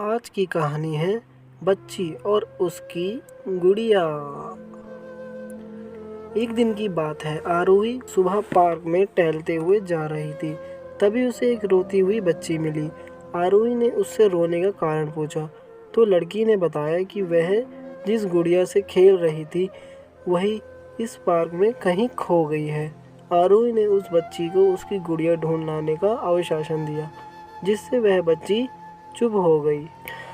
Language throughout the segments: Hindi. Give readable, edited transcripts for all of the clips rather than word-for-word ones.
आज की कहानी है बच्ची और उसकी गुड़िया। एक दिन की बात है, आरोही सुबह पार्क में टहलते हुए जा रही थी। तभी उसे एक रोती हुई बच्ची मिली। आरोही ने उससे रोने का कारण पूछा तो लड़की ने बताया कि वह जिस गुड़िया से खेल रही थी वही इस पार्क में कहीं खो गई है। आरोही ने उस बच्ची को उसकी गुड़िया ढूंढ लाने का आश्वासन दिया, जिससे वह बच्ची चुप हो गई।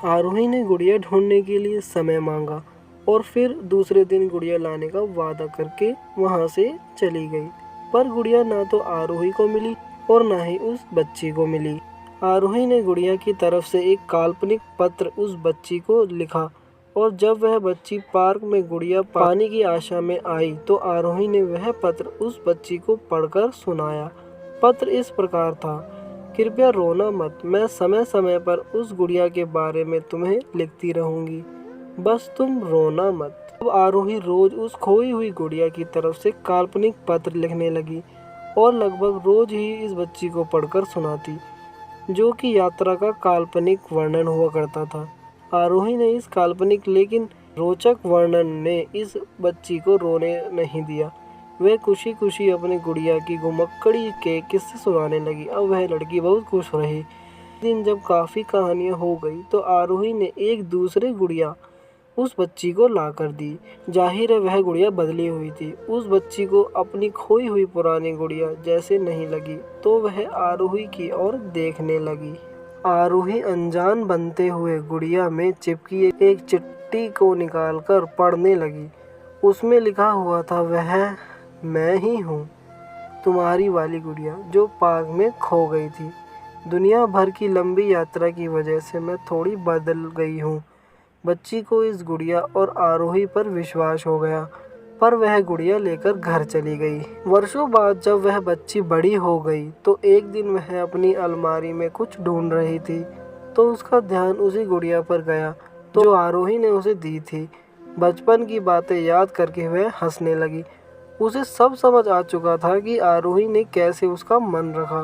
आरोही ने गुड़िया ढूंढने के लिए समय मांगा और फिर दूसरे दिन गुड़िया लाने का वादा करके वहां से चली गई। पर गुड़िया ना तो आरोही को मिली और ना ही उस बच्ची को मिली। आरोही ने गुड़िया की तरफ से एक काल्पनिक पत्र उस बच्ची को लिखा और जब वह बच्ची पार्क में गुड़िया पाने की आशा में आई तो आरोही ने वह पत्र उस बच्ची को पढ़कर सुनाया। पत्र इस प्रकार था, कृपया रोना मत, मैं समय समय पर उस गुड़िया के बारे में तुम्हें लिखती रहूंगी, बस तुम रोना मत। अब आरोही रोज उस खोई हुई गुड़िया की तरफ से काल्पनिक पत्र लिखने लगी और लगभग रोज ही इस बच्ची को पढ़कर सुनाती, जो कि यात्रा का काल्पनिक वर्णन हुआ करता था। आरोही ने इस काल्पनिक लेकिन रोचक वर्णन ने इस बच्ची को रोने नहीं दिया। वह खुशी खुशी अपनी गुड़िया की घुमक्कड़ी के किस्से सुनाने लगी। अब वह लड़की बहुत खुश रही। दिन जब काफ़ी कहानियाँ हो गई तो आरोही ने एक दूसरे गुड़िया उस बच्ची को ला कर दी। जाहिर है वह गुड़िया बदली हुई थी। उस बच्ची को अपनी खोई हुई पुरानी गुड़िया जैसे नहीं लगी तो वह आरोही की ओर देखने लगी। आरोही अनजान बनते हुए गुड़िया में चिपकी एक चिट्ठी को निकालकर पढ़ने लगी। उसमें लिखा हुआ था, वह मैं ही हूँ, तुम्हारी वाली गुड़िया जो पार्क में खो गई थी। दुनिया भर की लंबी यात्रा की वजह से मैं थोड़ी बदल गई हूँ। बच्ची को इस गुड़िया और आरोही पर विश्वास हो गया, पर वह गुड़िया लेकर घर चली गई। वर्षों बाद जब वह बच्ची बड़ी हो गई तो एक दिन वह अपनी अलमारी में कुछ ढूंढ रही थी तो उसका ध्यान उसी गुड़िया पर गया तो जो आरोही ने उसे दी थी। बचपन की बातें याद करके वह हंसने लगी। उसे सब समझ आ चुका था कि आरोही ने कैसे उसका मन रखा।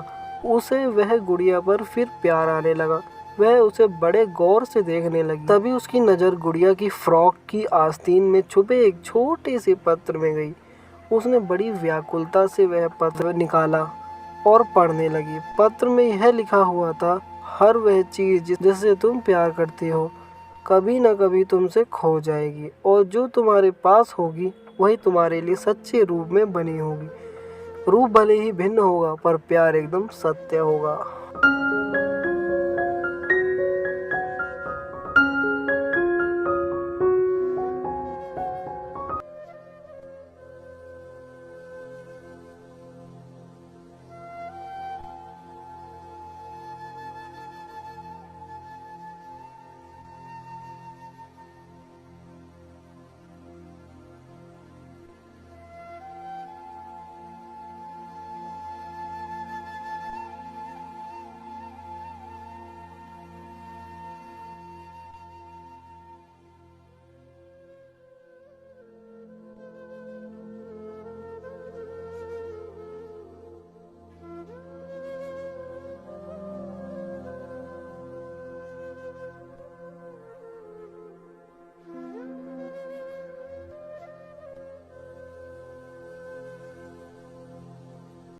उसे वह गुड़िया पर फिर प्यार आने लगा। वह उसे बड़े गौर से देखने लगी। तभी उसकी नज़र गुड़िया की फ्रॉक की आस्तीन में छुपे एक छोटे से पत्र में गई। उसने बड़ी व्याकुलता से वह पत्र निकाला और पढ़ने लगी। पत्र में यह लिखा हुआ था, हर वह चीज़ जिससे तुम प्यार करती हो कभी न कभी तुमसे खो जाएगी और जो तुम्हारे पास होगी वही तुम्हारे लिए सच्चे रूप में बनी होगी। रूप भले ही भिन्न होगा पर प्यार एकदम सत्य होगा।